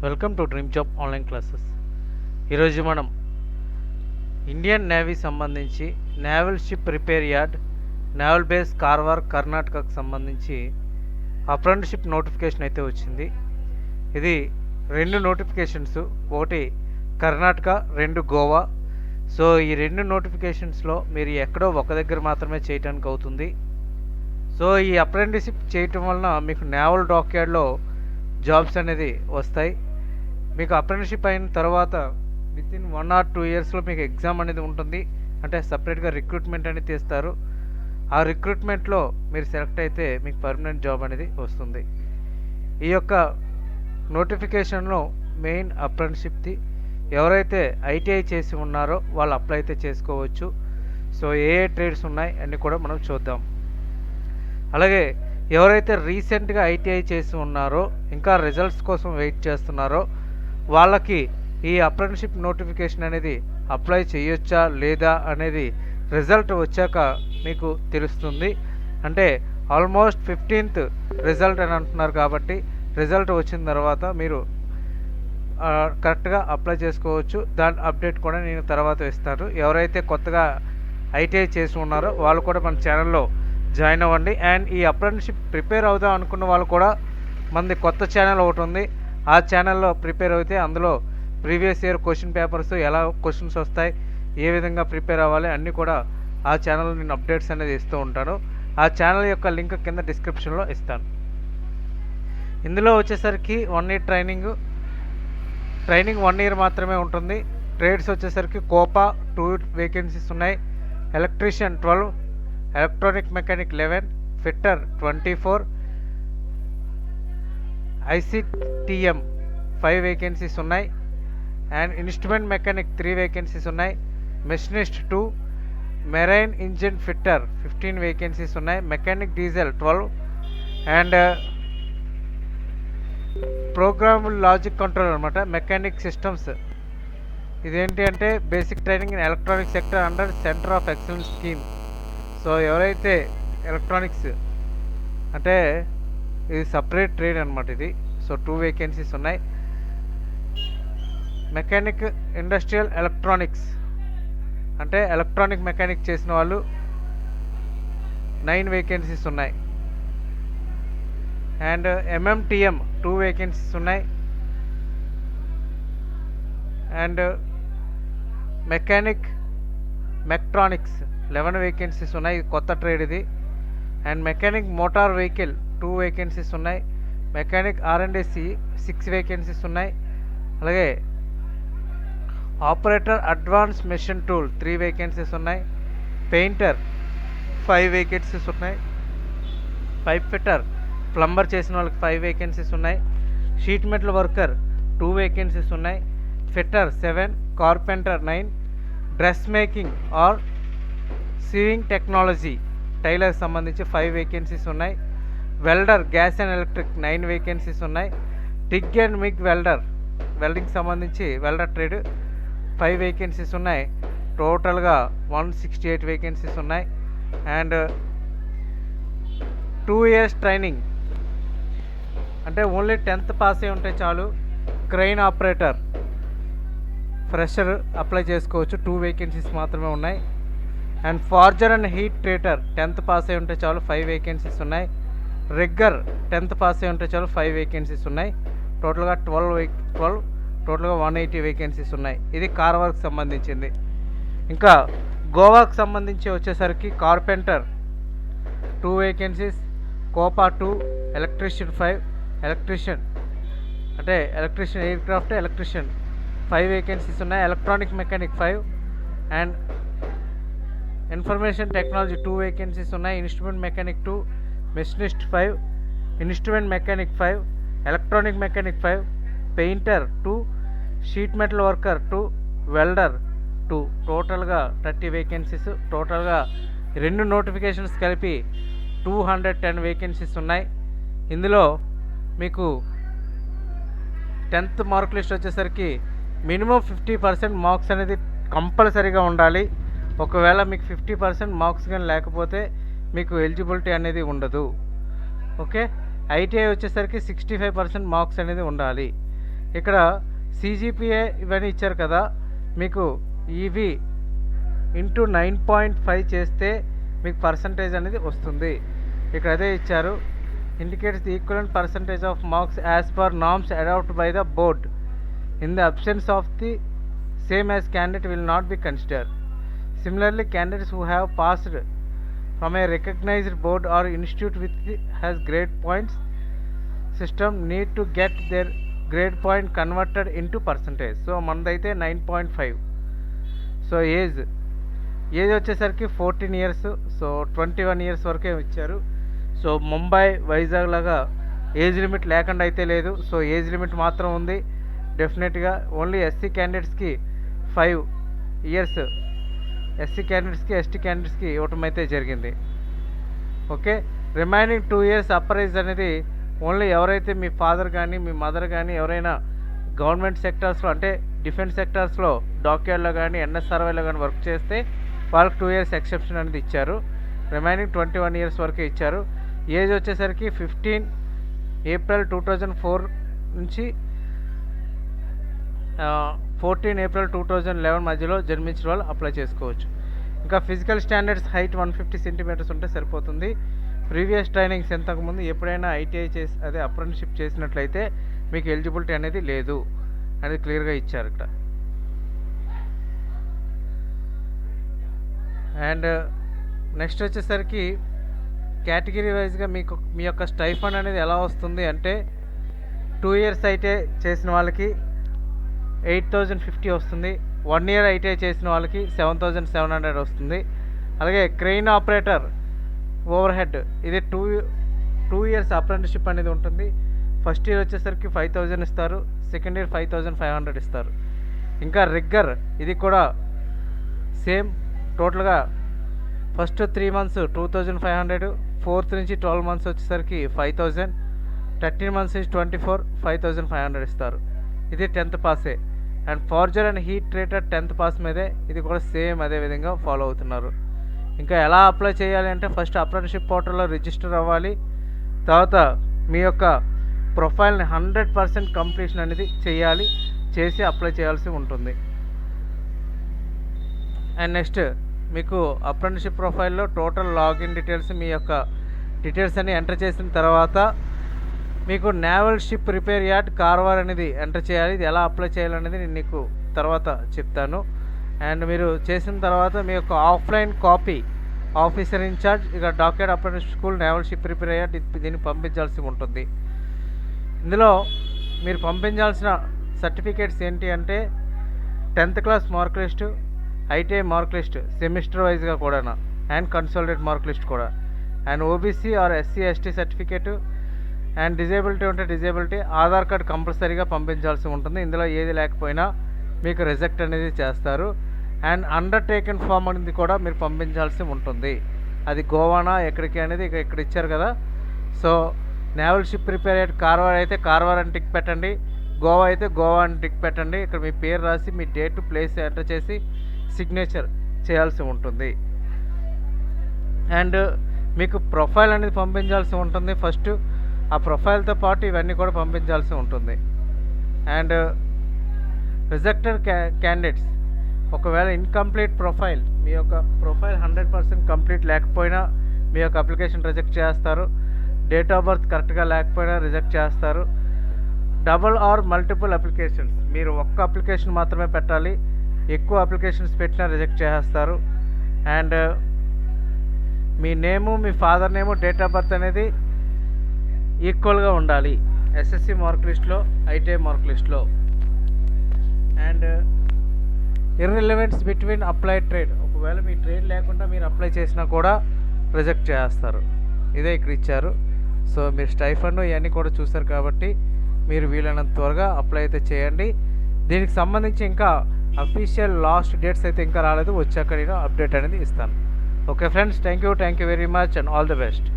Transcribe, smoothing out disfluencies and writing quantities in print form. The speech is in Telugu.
Welcome to dream job online classes. ఈరోజు మనం ఇండియన్ నేవీ సంబంధించి naval ship repair yard naval base Karwar కర్ణాటకకు సంబంధించి అప్రెంటిస్షిప్ నోటిఫికేషన్ అయితే వచ్చింది. ఇది రెండు నోటిఫికేషన్స్, ఒకటి కర్ణాటక, రెండు గోవా. సో ఈ రెండు నోటిఫికేషన్స్లో మీరు ఎక్కడో ఒక దగ్గర మాత్రమే చేయడానికి అవుతుంది. సో ఈ అప్రెంటిస్షిప్ చేయటం వలన మీకు నేవల్ డాక్యార్డ్లో జాబ్స్ అనేది వస్తాయి. మీకు అప్రెంటిస్షిప్ అయిన తర్వాత వితిన్ 1 or 2 yearsలో మీకు ఎగ్జామ్ అనేది ఉంటుంది. అంటే సపరేట్గా రిక్రూట్మెంట్ అనేది తీస్తారు. ఆ రిక్రూట్మెంట్లో మీరు సెలెక్ట్ అయితే మీకు పర్మనెంట్ జాబ్ అనేది వస్తుంది. ఈ యొక్క నోటిఫికేషన్లో మెయిన్ అప్రెంటిస్షిప్ది ఎవరైతే ఐటీఐ చేసి ఉన్నారో వాళ్ళు అప్లై అయితే చేసుకోవచ్చు. సో ఏ ట్రేడ్స్ ఉన్నాయి అన్నీ కూడా మనం చూద్దాం. అలాగే ఎవరైతే రీసెంట్గా ఐటీఐ చేసి ఉన్నారో ఇంకా రిజల్ట్స్ కోసం వెయిట్ చేస్తున్నారో వాళ్ళకి ఈ అప్రెంటిస్షిప్ నోటిఫికేషన్ అనేది అప్లై చేయొచ్చా లేదా అనేది రిజల్ట్ వచ్చాక మీకు తెలుస్తుంది. అంటే ఆల్మోస్ట్ 15th రిజల్ట్ అని అంటున్నారు కాబట్టి రిజల్ట్ వచ్చిన తర్వాత మీరు కరెక్ట్గా అప్లై చేసుకోవచ్చు. దాని అప్డేట్ కూడా నేను తర్వాత ఇస్తాను. ఎవరైతే కొత్తగా ఐటీఐ చేసి ఉన్నారో వాళ్ళు కూడా మన ఛానల్లో జాయిన్ అవ్వండి. అండ్ ఈ అప్రెంటిస్షిప్ ప్రిపేర్ అవుదాం అనుకున్న వాళ్ళు కూడా మనది కొత్త ఛానల్ ఒకటి ఉంది. ఆ ఛానల్లో ప్రిపేర్ అయితే అందులో ప్రీవియస్ ఇయర్ క్వశ్చన్ పేపర్స్ ఎలా క్వశ్చన్స్ వస్తాయి, ఏ విధంగా ప్రిపేర్ అవ్వాలి అన్నీ కూడా ఆ ఛానల్లో నేను అప్డేట్స్ అనేది ఇస్తూ ఉంటాను. ఆ ఛానల్ యొక్క లింక్ కింద డిస్క్రిప్షన్లో ఇస్తాను. ఇందులో వచ్చేసరికి 1 year ట్రైనింగ్ 1 year మాత్రమే ఉంటుంది. ట్రేడ్స్ వచ్చేసరికి కోపా 2 వేకెన్సీస్ ఉన్నాయి. Electrician 12, electronic mechanic 11, fitter 24, ICTM 5 vacancies ఉన్నాయి. అండ్ ఇన్స్ట్రుమెంట్ మెకానిక్ 3 వేకెన్సీస్ ఉన్నాయి. Machinist 2, marine engine fitter 15 vacancies ఉన్నాయి. Mechanic diesel 12 and programmable logic control అనమాట. మెకానిక్ సిస్టమ్స్ ఇదేంటి అంటే basic training in electronic sector under centre of excellence scheme. So ఎవరైతే ఎలక్ట్రానిక్స్ అంటే ఇది సపరేట్ ట్రేడ్ అనమాట ఇది. సో 2 వేకెన్సీస్ ఉన్నాయి. మెకానిక్ ఇండస్ట్రియల్ ఎలక్ట్రానిక్స్ అంటే ఎలక్ట్రానిక్ మెకానిక్ చేసిన వాళ్ళు 9 వేకెన్సీస్ ఉన్నాయి. అండ్ ఎంఎంటిఎం 2 వేకెన్సీస్ ఉన్నాయి. అండ్ మెకానిక్ మెక్ట్రానిక్స్ 11 వేకెన్సీస్ ఉన్నాయి. కొత్త ట్రేడ్ ఇది. And mechanic motor vehicle 2 vacancies ఉన్నాయి. మెకానిక్ ఆర్ఎండ్ఎస్సి 6 వేకెన్సీస్ ఉన్నాయి. అలాగే operator advance machine tool 3 vacancies ఉన్నాయి. పెయింటర్ 5 వేకెన్సీస్ ఉన్నాయి. పైప్ ఫిట్టర్ ప్లంబర్ చేసిన వాళ్ళకి 5 వేకెన్సీస్ ఉన్నాయి. షీట్ మెటల్ వర్కర్ 2 వేకెన్సీస్ ఉన్నాయి. Fitter 7, carpenter 9, dress making or sewing technology tailor సంబంధించి 5 వేకెన్సీస్ ఉన్నాయి. Welder gas and electric 9 vacancies ఉన్నాయి. TIG and MIG welder welding సంబంధించి వెల్డర్ ట్రేడ్ 5 వేకెన్సీస్ ఉన్నాయి. టోటల్గా 168 వేకెన్సీస్ ఉన్నాయి. అండ్ 2 years ట్రైనింగ్ అంటే ఓన్లీ 10th పాస్ అయి ఉంటే చాలు. క్రెయిన్ ఆపరేటర్ ఫ్రెషర్ అప్లై చేసుకోవచ్చు. 2 వేకెన్సీస్ మాత్రమే ఉన్నాయి. And forger and heat treater 10th pass అయి ఉంటే చాలు 5 వేకెన్సీస్ ఉన్నాయి. రిగ్గర్ 10th పాస్ అయి ఉంటే చాలు 5 వేకెన్సీస్ ఉన్నాయి. టోటల్గా 12 టోటల్గా 180 వేకెన్సీస్ ఉన్నాయి. ఇది కార్వార్కి సంబంధించింది. ఇంకా గోవాకు సంబంధించి వచ్చేసరికి carpenter 2 vacancies, COPA 2, electrician 5, electrician అంటే ఎలక్ట్రీషియన్ ఎయిర్క్రాఫ్ట్ ఎలక్ట్రీషియన్ 5 వేకెన్సీస్ ఉన్నాయి. Electronic mechanic 5 and information technology 2 vacancies ఉన్నాయి. Instrument mechanic 2, machinist 5, instrument mechanic 5, electronic mechanic 5, painter 2, sheet metal worker 2, welder 2. టోటల్గా 30 వేకెన్సీస్. టోటల్గా 2 నోటిఫికేషన్స్ కలిపి 210 వేకెన్సీస్ ఉన్నాయి. ఇందులో మీకు 10th మార్క్ లిస్ట్ వచ్చేసరికి మినిమం 50% మార్క్స్ అనేది కంపల్సరీగా ఉండాలి. ఒకవేళ మీకు 50% మార్క్స్ కానీ లేకపోతే మీకు ఎలిజిబిలిటీ అనేది ఉండదు. ఓకే, ఐటీఐ వచ్చేసరికి 65% మార్క్స్ అనేది ఉండాలి. ఇక్కడ సిజిపిఏ ఇవన్నీ ఇచ్చారు కదా, మీకు ఇవి ఇంటూ 9.5 చేస్తే మీకు పర్సంటేజ్ అనేది వస్తుంది. ఇక్కడ అదే ఇచ్చారు, indicates the equivalent percentage of marks as per norms adopt by the board in the absence of the same as candidate will not be consider. Similarly, candidates who have passed from a recognized board or institute which has grade points system need to get their grade point converted into percentage. So మనదైతే 9.5. సో ఏజ్ వచ్చేసరికి 14 ఇయర్స్. సో 21 ఇయర్స్ వరకే ఇచ్చారు. సో ముంబై, వైజాగ్ లాగా ఏజ్ లిమిట్ లేకుండా అయితే లేదు. సో ఏజ్ లిమిట్ మాత్రం ఉంది డెఫినెట్గా. ఓన్లీ ఎస్సీ క్యాండిడేట్స్కి 5 ఇయర్స్, ఎస్సీ క్యాండిడేట్స్కి, ఎస్టీ క్యాండిడేట్స్కి ఇవ్వటం అయితే జరిగింది. Okay, remaining 2 years upper age అనేది ఓన్లీ ఎవరైతే మీ ఫాదర్ కానీ మీ మదర్ కానీ ఎవరైనా గవర్నమెంట్ సెక్టార్స్లో అంటే డిఫెన్స్ సెక్టార్స్లో డాక్యార్డ్లో కానీ ఎన్ఎస్ఆర్వైలో కానీ వర్క్ చేస్తే వాళ్ళకి 2 ఇయర్స్ ఎక్సెప్షన్ అనేది ఇచ్చారు. రిమైనింగ్ 21 ఇయర్స్ వరకే ఇచ్చారు. ఏజ్ వచ్చేసరికి 15 ఏప్రిల్ 2004 నుంచి 14 ఏప్రిల్ 2011 మధ్యలో జన్మించిన వాళ్ళు అప్లై చేసుకోవచ్చు. ఇంకా ఫిజికల్ స్టాండర్డ్స్ హైట్ 150 సెంటీమీటర్స్ ఉంటే సరిపోతుంది. ప్రీవియస్ ట్రైనింగ్స్ ఎంతకుముందు ఎప్పుడైనా ఐటీఐ చేసి అదే అప్రెంటిస్షిప్ చేసినట్లయితే మీకు ఎలిజిబిలిటీ అనేది లేదు అనేది క్లియర్గా ఇచ్చారు ఇక్కడ. అండ్ నెక్స్ట్ వచ్చేసరికి కేటగిరీ వైజ్గా మీకు మీ యొక్క స్టైఫండ్ అనేది ఎలా వస్తుంది అంటే 2 ఇయర్స్ ఐటీఐ చేసిన వాళ్ళకి 8,050 వస్తుంది. 1 ఇయర్ ఐటీఐ చేసిన వాళ్ళకి 7,700 వస్తుంది. అలాగే క్రెయిన్ ఆపరేటర్ ఓవర్ హెడ్ ఇది 2 ఇయర్స్ అప్రెంటిస్షిప్ అనేది ఉంటుంది. ఫస్ట్ ఇయర్ వచ్చేసరికి 5,000 ఇస్తారు, సెకండ్ ఇయర్ 5,500 ఇస్తారు. ఇంకా రిగ్గర్ ఇది కూడా సేమ్, టోటల్గా ఫస్ట్ 3 మంత్స్ 2,500, 4th నుంచి 12 మంత్స్ వచ్చేసరికి 5,000, 13 మంత్స్ నుంచి 24 5,500 ఇస్తారు. ఇది 10th పాసే. And forger and heat treated 10th pass మీదే ఇది కూడా సేమ్ అదే విధంగా ఫాలో అవుతున్నారు. ఇంకా ఎలా అప్లై చేయాలి అంటే ఫస్ట్ అప్రెంటిస్షిప్ పోర్టల్లో రిజిస్టర్ అవ్వాలి. తర్వాత మీ యొక్క ప్రొఫైల్ని 100% కంప్లీషన్ అనేది చేయాలి, చేసి అప్లై చేయాల్సి ఉంటుంది. అండ్ నెక్స్ట్ మీకు అప్రెంటిస్షిప్ ప్రొఫైల్లో టోటల్ లాగిన్ డీటెయిల్స్ మీ యొక్క డీటెయిల్స్ అన్ని ఎంటర్ చేసిన తర్వాత మీకు naval ship repair yard Karwar అనేది ఎంటర్ చేయాలి. ఇది ఎలా అప్లై చేయాలనేది నేను నీకు తర్వాత చెప్తాను. అండ్ మీరు చేసిన తర్వాత మీ యొక్క ఆఫ్లైన్ కాపీ ఆఫీసర్ ఇన్ఛార్జ్ ఇక doctorate apprentice school naval ship repair yard దీన్ని పంపించాల్సి ఉంటుంది. ఇందులో మీరు పంపించాల్సిన సర్టిఫికేట్స్ ఏంటి అంటే 10th class mark list, ITI mark list semester వైజ్గా కూడా, అండ్ కన్సాలిడేట్ మార్క్ లిస్ట్ కూడా, and OBC or SC ST certificate, and disability ఉంటే డిజేబిలిటీ, ఆధార్ కార్డ్ కంపల్సరీగా పంపించాల్సి ఉంటుంది. ఇందులో ఏది లేకపోయినా మీకు రిజెక్ట్ అనేది చేస్తారు. అండ్ అండర్టేకెన్ ఫామ్ అనేది కూడా మీరు పంపించాల్సి ఉంటుంది. అది గోవానా ఎక్కడికి అనేది ఇక్కడ ఇచ్చారు కదా. So naval ship repair yard Karwar అయితే కార్వార్ అని టిక్ పెట్టండి, గోవా అయితే గోవా అని టిక్ పెట్టండి. ఇక్కడ మీ పేరు రాసి మీ డేట్ ప్లేస్ ఎంటర్ చేసి సిగ్నేచర్ చేయాల్సి ఉంటుంది. అండ్ మీకు ప్రొఫైల్ అనేది పంపించాల్సి ఉంటుంది. ఫస్ట్ ఆ ప్రొఫైల్తో పాటు ఇవన్నీ కూడా పంపించాల్సి ఉంటుంది. అండ్ రిజెక్టెడ్ క్యాండిడేట్స్ ఒకవేళ ఇన్కంప్లీట్ ప్రొఫైల్, మీ యొక్క ప్రొఫైల్ 100% కంప్లీట్ లేకపోయినా మీ యొక్క అప్లికేషన్ రిజెక్ట్ చేస్తారు. డేట్ ఆఫ్ బర్త్ కరెక్ట్గా లేకపోయినా రిజెక్ట్ చేస్తారు. డబుల్ ఆర్ మల్టిపుల్ అప్లికేషన్స్, మీరు ఒక్క అప్లికేషన్ మాత్రమే పెట్టాలి, ఎక్కువ అప్లికేషన్స్ పెట్టినా రిజెక్ట్ చేస్తారు. And me name, me father name, date of birth అనేది ఈక్వల్గా ఉండాలి ఎస్ఎస్సి మార్క్ లిస్ట్లో, ఐటీఐ మార్క్ లిస్ట్లో. అండ్ ఇర్రిలవెన్స్ బిట్వీన్ అప్లైడ్ ట్రేడ్, ఒకవేళ మీ ట్రేడ్ లేకుండా మీరు అప్లై చేసినా కూడా రిజెక్ట్ చేస్తారు. ఇదే ఇక్కడ ఇచ్చారు. సో మీరు స్టైఫండ్ ఇవన్నీ కూడా చూస్తారు కాబట్టి మీరు వీలైనంత త్వరగా అప్లై అయితే చేయండి. దీనికి సంబంధించి ఇంకా అఫీషియల్ లాస్ట్ డేట్స్ అయితే ఇంకా రాలేదు, వచ్చాక నేను అప్డేట్ అనేది ఇస్తాను. Okay friends, thank you very much and all the best.